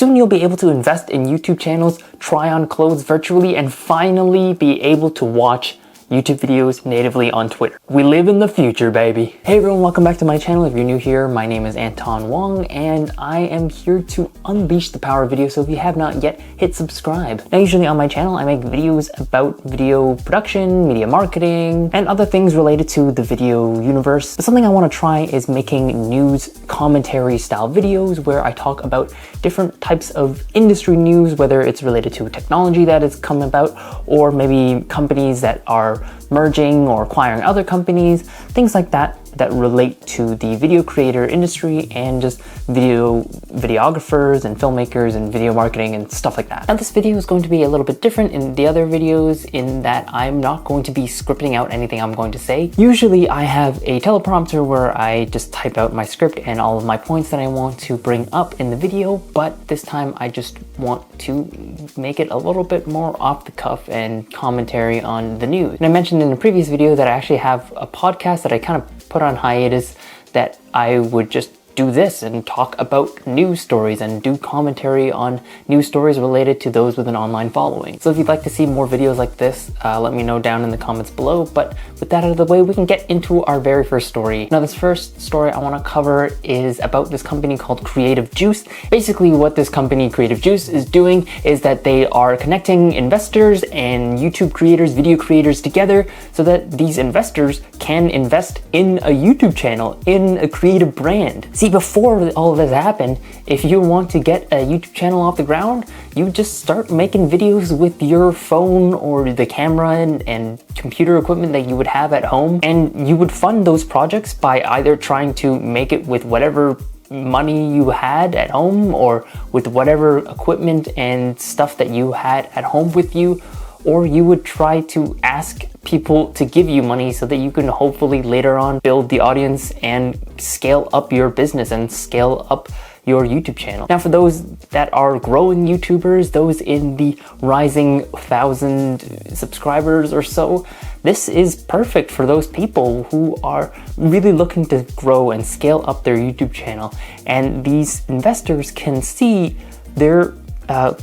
Soon you'll be able to invest in YouTube channels, try on clothes virtually, and finally be able to watch YouTube videos natively on Twitter. We live in the future, baby. Hey everyone, welcome back to my channel. If you're new here, my name is Anton Wong, and I am here to unleash the power of video, so if you have not yet, hit subscribe. Now, usually on my channel, I make videos about video production, media marketing, and other things related to the video universe. But something I want to try is making news commentary style videos where I talk about different types of industry news, whether it's related to technology that has come about, or maybe companies that are merging or acquiring other companies, things like that relate to the video creator industry and just videographers and filmmakers and video marketing and stuff like that. Now this video is going to be a little bit different in the other videos in that I'm not going to be scripting out anything I'm going to say. Usually I have a teleprompter where I just type out my script and all of my points that I want to bring up in the video, but this time I just want to make it a little bit more off the cuff and commentary on the news. And I mentioned in a previous video that I actually have a podcast that I kind of put on hiatus, that I would just do this and talk about news stories and do commentary on news stories related to those with an online following. So if you'd like to see more videos like this, let me know down in the comments below. But with that out of the way, we can get into our very first story. Now this first story I want to cover is about this company called Creative Juice. Basically what this company Creative Juice is doing is that they are connecting investors and YouTube creators, video creators together so that these investors can invest in a YouTube channel, in a creative brand. See, before all of this happened, if you want to get a YouTube channel off the ground, you just start making videos with your phone or the camera and computer equipment that you would have at home, and you would fund those projects by either trying to make it with whatever money you had at home or with whatever equipment and stuff that you had at home with you, or you would try to ask people to give you money so that you can hopefully later on build the audience and scale up your business and scale up your YouTube channel. Now for those that are growing YouTubers, those in the rising 1,000 subscribers or so, this is perfect for those people who are really looking to grow and scale up their YouTube channel. And these investors can see their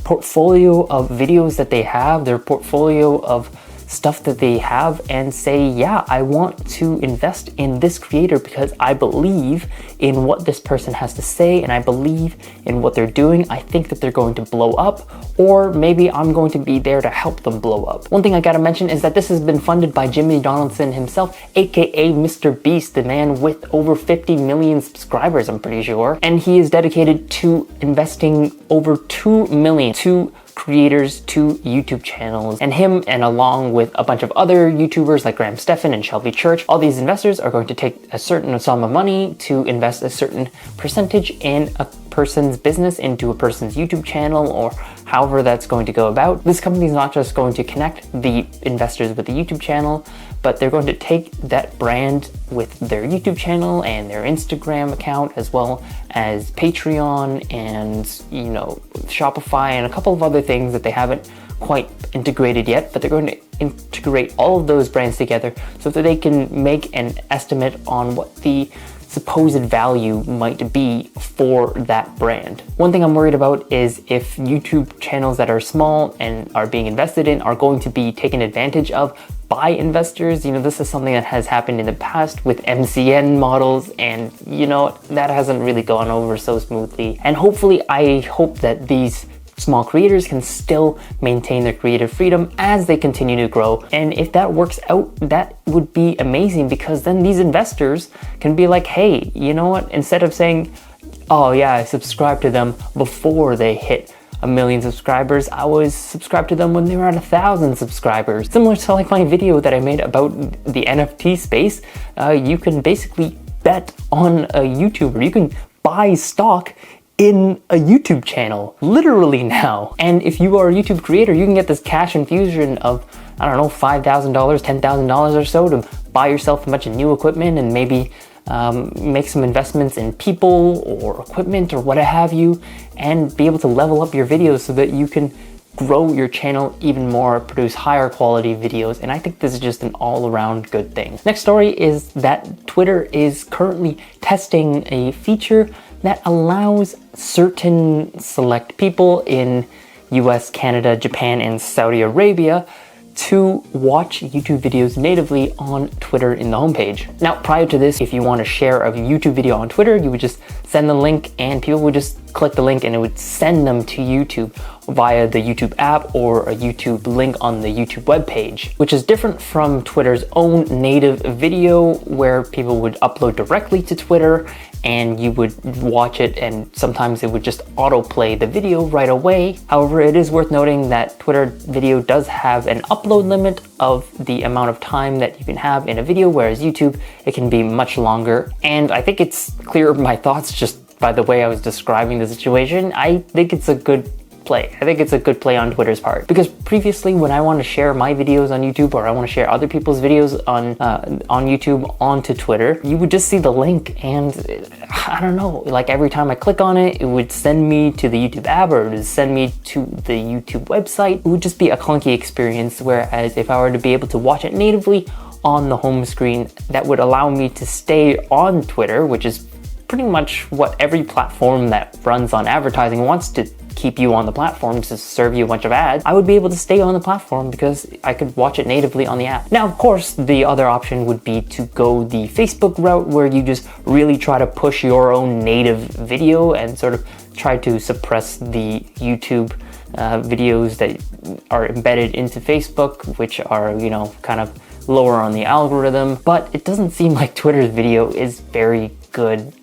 portfolio of videos that they have, their portfolio of stuff that they have, and say, yeah, I want to invest in this creator because I believe in what this person has to say and I believe in what they're doing. I think that they're going to blow up, or maybe I'm going to be there to help them blow up. One thing I gotta mention is that this has been funded by Jimmy Donaldson himself, aka Mr. Beast, the man with over 50 million subscribers, I'm pretty sure. And he is dedicated to investing over 2 million to creators, to YouTube channels, and him, and along with a bunch of other YouTubers like Graham Stephan and Shelby Church, all these investors are going to take a certain sum of money to invest a certain percentage in a person's business, into a person's YouTube channel, or however that's going to go about. This company is not just going to connect the investors with the YouTube channel, but they're going to take that brand with their YouTube channel and their Instagram account, as well as Patreon and, you know, Shopify and a couple of other things that they haven't quite integrated yet, but they're going to integrate all of those brands together so that they can make an estimate on what the supposed value might be for that brand. One thing I'm worried about is if YouTube channels that are small and are being invested in are going to be taken advantage of by investors. You know, this is something that has happened in the past with MCN models, and you know, that hasn't really gone over so smoothly. And hopefully, I hope that these small creators can still maintain their creative freedom as they continue to grow. And if that works out, that would be amazing, because then these investors can be like, hey, you know what, instead of saying, oh yeah, I subscribed to them before they hit 1 million subscribers, I was subscribed to them when they were at 1,000 subscribers. Similar to like my video that I made about the NFT space, you can basically bet on a YouTuber. You can buy stock in a YouTube channel, literally now. And if you are a YouTube creator, you can get this cash infusion of, I don't know, $5,000, $10,000 or so to buy yourself a bunch of new equipment and maybe make some investments in people or equipment or what have you, and be able to level up your videos so that you can grow your channel even more, produce higher quality videos. And I think this is just an all-around good thing. Next story is that Twitter is currently testing a feature that allows certain select people in US, Canada, Japan, and Saudi Arabia to watch YouTube videos natively on Twitter in the homepage. Now, prior to this, if you want to share a YouTube video on Twitter, you would just send the link and people would just click the link and it would send them to YouTube via the YouTube app or a YouTube link on the YouTube webpage, which is different from Twitter's own native video where people would upload directly to Twitter and you would watch it and sometimes it would just autoplay the video right away. However, it is worth noting that Twitter video does have an upload limit of the amount of time that you can have in a video, whereas YouTube, it can be much longer. And I think it's clear my thoughts just by the way I was describing the situation. I think it's a good play. I think it's a good play on Twitter's part, because previously when I want to share my videos on YouTube or I want to share other people's videos on YouTube onto Twitter, you would just see the link and I don't know, like every time I click on it, it would send me to the YouTube app or it would send me to the YouTube website. It would just be a clunky experience, whereas if I were to be able to watch it natively on the home screen, that would allow me to stay on Twitter, which is pretty much what every platform that runs on advertising wants to keep you on the platform, to serve you a bunch of ads. I would be able to stay on the platform because I could watch it natively on the app. Now, of course, the other option would be to go the Facebook route, where you just really try to push your own native video and sort of try to suppress the YouTube videos that are embedded into Facebook, which are, you know, kind of lower on the algorithm. But it doesn't seem like Twitter's video is very good.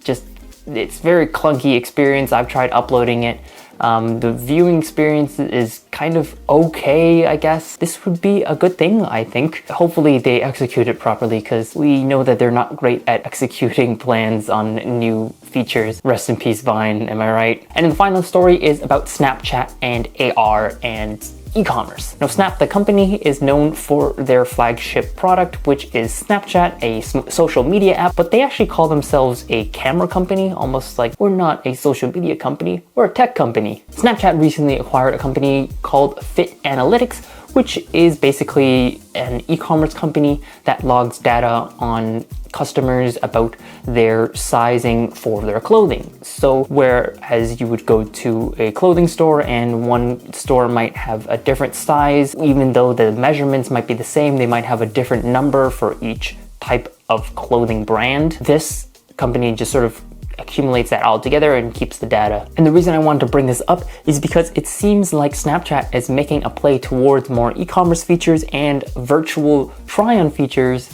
It's very clunky experience. I've tried uploading it. The viewing experience is kind of okay, I guess. This would be a good thing, I think. Hopefully they execute it properly, because we know that they're not great at executing plans on new features. Rest in peace, Vine, am I right? And then the final story is about Snapchat and AR and e-commerce. Now, Snap, the company, is known for their flagship product, which is Snapchat, a social media app, but they actually call themselves a camera company, almost like we're not a social media company, we're a tech company. Snapchat recently acquired a company called Fit Analytics, which is basically an e-commerce company that logs data on customers about their sizing for their clothing. So whereas you would go to a clothing store and one store might have a different size, even though the measurements might be the same, they might have a different number for each type of clothing brand. This company just sort of accumulates that all together and keeps the data. And the reason I wanted to bring this up is because it seems like Snapchat is making a play towards more e-commerce features and virtual try-on features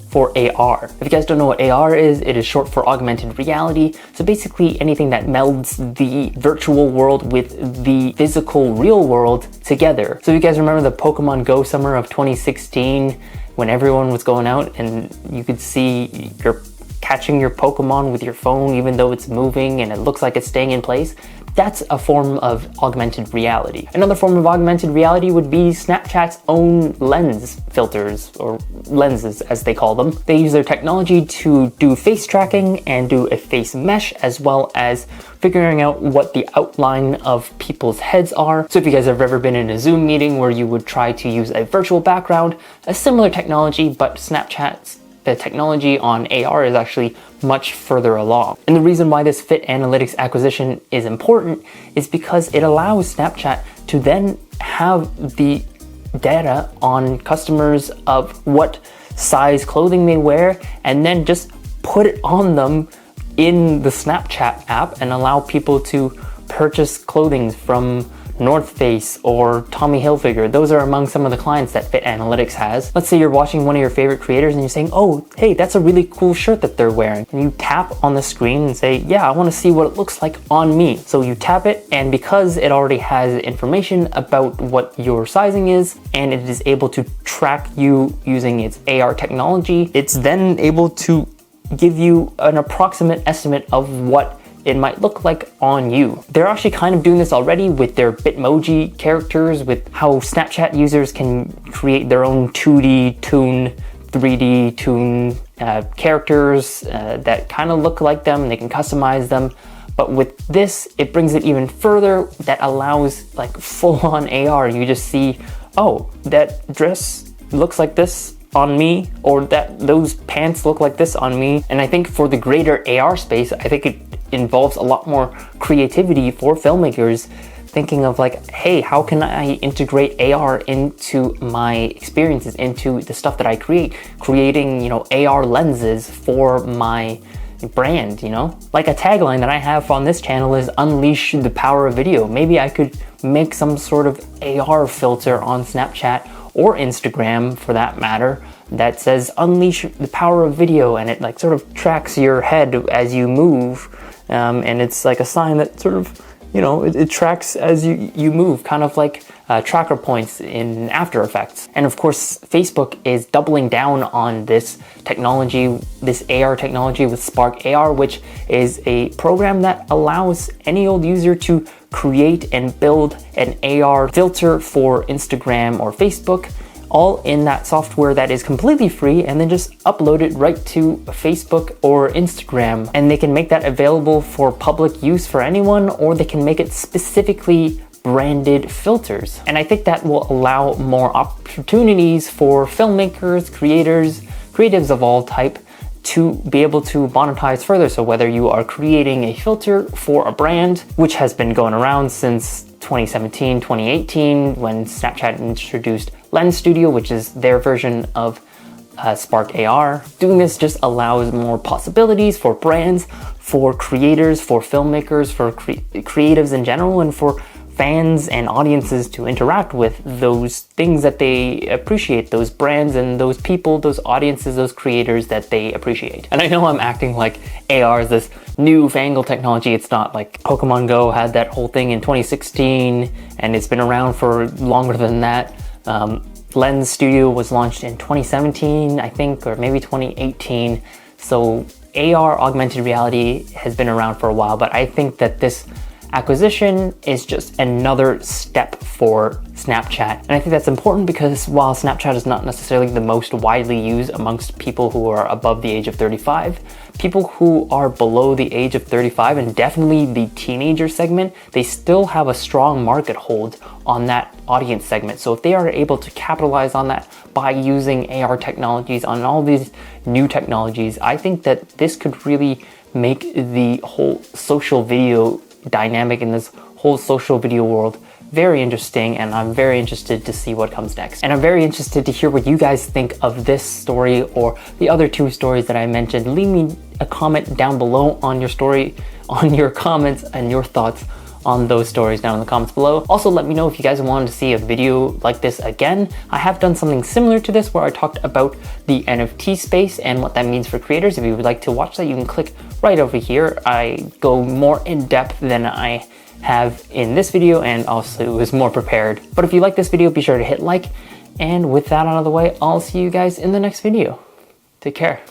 for AR. If you guys don't know what AR is, it is short for augmented reality. So basically anything that melds the virtual world with the physical real world together. So you guys remember the Pokemon Go summer of 2016 when everyone was going out and you could see you're catching your Pokemon with your phone even though it's moving and it looks like it's staying in place? That's a form of augmented reality. Another form of augmented reality would be Snapchat's own lens filters, or lenses as they call them. They use their technology to do face tracking and do a face mesh, as well as figuring out what the outline of people's heads are. So if you guys have ever been in a Zoom meeting where you would try to use a virtual background, a similar technology, but the technology on AR is actually much further along. And the reason why this Fit Analytics acquisition is important is because it allows Snapchat to then have the data on customers of what size clothing they wear and then just put it on them in the Snapchat app and allow people to purchase clothing from North Face or Tommy Hilfiger. Those are among some of the clients that Fit Analytics has. Let's say you're watching one of your favorite creators and you're saying, oh, hey, that's a really cool shirt that they're wearing. And you tap on the screen and say, yeah, I want to see what it looks like on me. So you tap it, and because it already has information about what your sizing is, and it is able to track you using its AR technology, it's then able to give you an approximate estimate of what it might look like on you. They're actually kind of doing this already with their Bitmoji characters, with how Snapchat users can create their own 2D toon, 3D toon characters that kind of look like them. They can customize them. But with this, it brings it even further. That allows like full-on AR. You just see, oh, that dress looks like this on me, or that those pants look like this on me. And I think for the greater AR space, I think it involves a lot more creativity for filmmakers, thinking of like, hey, how can I integrate AR into my experiences, into the stuff that I create, creating, you know, AR lenses for my brand, you know? Like a tagline that I have on this channel is unleash the power of video. Maybe I could make some sort of AR filter on Snapchat or Instagram for that matter that says unleash the power of video, and it like sort of tracks your head as you move, and it's like a sign that sort of, you know, it tracks as you move, kind of like tracker points in After Effects. And of course, Facebook is doubling down on this technology, this AR technology with Spark AR, which is a program that allows any old user to create and build an AR filter for Instagram or Facebook, all in that software that is completely free, and then just upload it right to Facebook or Instagram. And they can make that available for public use for anyone, or they can make it specifically branded filters. And I think that will allow more opportunities for filmmakers, creatives of all type, to be able to monetize further. So whether you are creating a filter for a brand, which has been going around since 2017, 2018, when Snapchat introduced Lens Studio, which is their version of Spark AR. Doing this just allows more possibilities for brands, for creators, for filmmakers, for creatives in general, and for fans and audiences to interact with those things that they appreciate, those brands and those people, those audiences, those creators that they appreciate. And I know I'm acting like AR is this newfangled technology. It's not. Like Pokemon Go had that whole thing in 2016, and it's been around for longer than that. Lens Studio was launched in 2017, I think, or maybe 2018. So AR, augmented reality, has been around for a while, but I think that this acquisition is just another step for Snapchat. And I think that's important because while Snapchat is not necessarily the most widely used amongst people who are above the age of 35, people who are below the age of 35, and definitely the teenager segment, they still have a strong market hold on that audience segment. So if they are able to capitalize on that by using AR technologies, on all these new technologies, I think that this could really make the whole social video dynamic in this whole social video world very interesting, and I'm very interested to see what comes next. And I'm very interested to hear what you guys think of this story or the other two stories that I mentioned. Leave me a comment down below on your story, on your comments and your thoughts on those stories down in the comments below. Also, let me know if you guys wanted to see a video like this again. I have done something similar to this where I talked about the NFT space and what that means for creators. If you would like to watch that, you can click right over here. I go more in depth than I have in this video, and also is more prepared. But if you like this video, be sure to hit like. And with that out of the way, I'll see you guys in the next video. Take care.